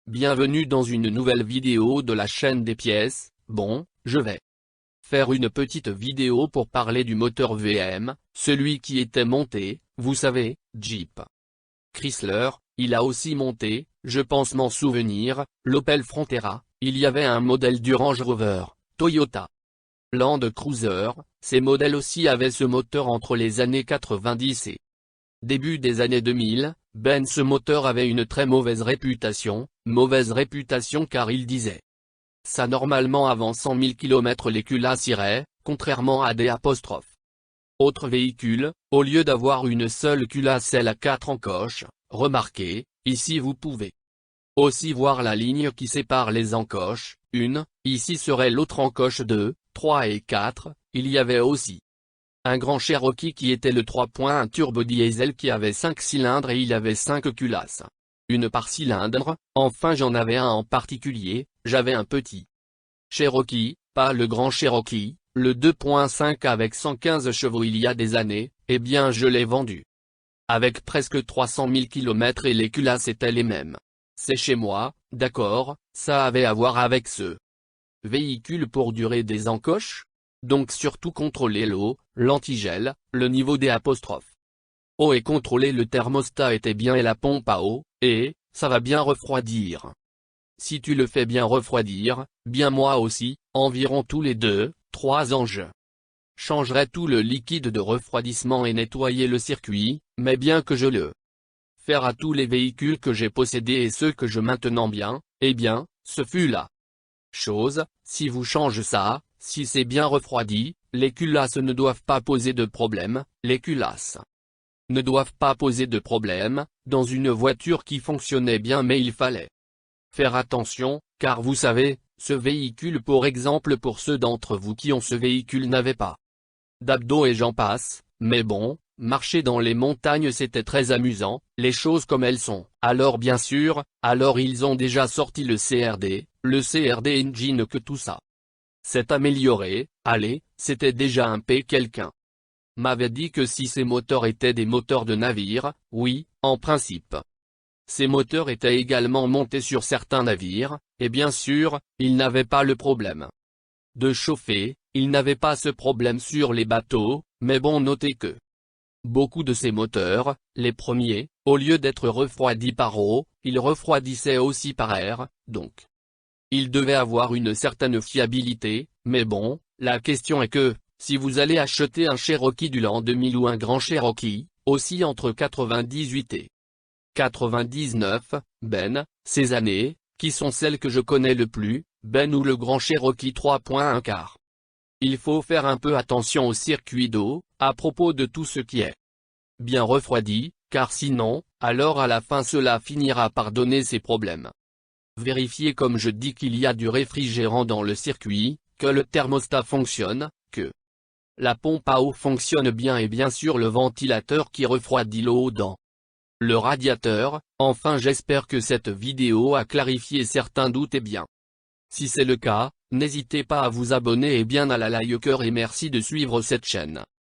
bienvenue dans une nouvelle vidéo de la chaîne des pièces. Bon, je vais faire une petite vidéo pour parler du moteur VM, celui qui était monté, vous savez, Jeep Chrysler, il a aussi monté, je pense m'en souvenir, l'Opel Frontera, il y avait un modèle du Range Rover, Toyota Land Cruiser, ces modèles aussi avaient ce moteur entre les années 90 et début des années 2000, ce moteur avait une très mauvaise réputation car il disait ça normalement avant 100 000 km les culasses iraient, contrairement à des apostrophes. Autre véhicule, au lieu d'avoir une seule culasse à 4 encoches, remarquez, ici vous pouvez aussi voir la ligne qui sépare les encoches, ici serait l'autre encoche 2, 3 et 4, il y avait aussi un grand Cherokee qui était le 3.1 turbo diesel qui avait 5 cylindres et il avait 5 culasses. Une par cylindre, enfin j'en avais un en particulier, j'avais un petit Cherokee, pas le grand Cherokee, le 2.5 avec 115 chevaux il y a des années, eh bien je l'ai vendu avec presque 300 000 km et les culasses étaient les mêmes. C'est chez moi, d'accord, ça avait à voir avec ce véhicule pour durer des encoches. Donc surtout contrôler l'eau, l'antigel, le niveau des apostrophes eau et contrôler le thermostat était bien et la pompe à eau, et, ça va bien refroidir. Si tu le fais bien refroidir, bien moi aussi, environ tous les 2-3 ans je changerai tout le liquide de refroidissement et nettoyer le circuit, mais bien que je le faire à tous les véhicules que j'ai possédés et ceux que je maintenais bien, eh bien, ce fut la chose, si vous changez ça. Si c'est bien refroidi, les culasses ne doivent pas poser de problème, dans une voiture qui fonctionnait bien mais il fallait faire attention, car vous savez, ce véhicule pour exemple pour ceux d'entre vous qui ont ce véhicule n'avait pas d'abdos et j'en passe, mais bon, marcher dans les montagnes c'était très amusant, les choses comme elles sont. Alors bien sûr, ils ont déjà sorti le CRD Engine que tout ça s'est amélioré, allez, c'était déjà un P. Quelqu'un m'avait dit que si ces moteurs étaient des moteurs de navire, oui, en principe. Ces moteurs étaient également montés sur certains navires, et bien sûr, ils n'avaient pas le problème de chauffer, ils n'avaient pas ce problème sur les bateaux, mais bon notez que beaucoup de ces moteurs, les premiers, au lieu d'être refroidis par eau, ils refroidissaient aussi par air, donc il devait avoir une certaine fiabilité, mais bon, la question est que, si vous allez acheter un Cherokee du l'an 2000 ou un grand Cherokee, aussi entre 98 et 99, ces années, qui sont celles que je connais le plus, ou le grand Cherokee 3.1 car il faut faire un peu attention au circuit d'eau, à propos de tout ce qui est bien refroidi, car sinon, alors à la fin cela finira par donner ces problèmes. Vérifiez comme je dis qu'il y a du réfrigérant dans le circuit, que le thermostat fonctionne, que la pompe à eau fonctionne bien et bien sûr le ventilateur qui refroidit l'eau dans le radiateur. Enfin j'espère que cette vidéo a clarifié certains doutes et bien. Si c'est le cas, n'hésitez pas à vous abonner et bien à la liker et merci de suivre cette chaîne.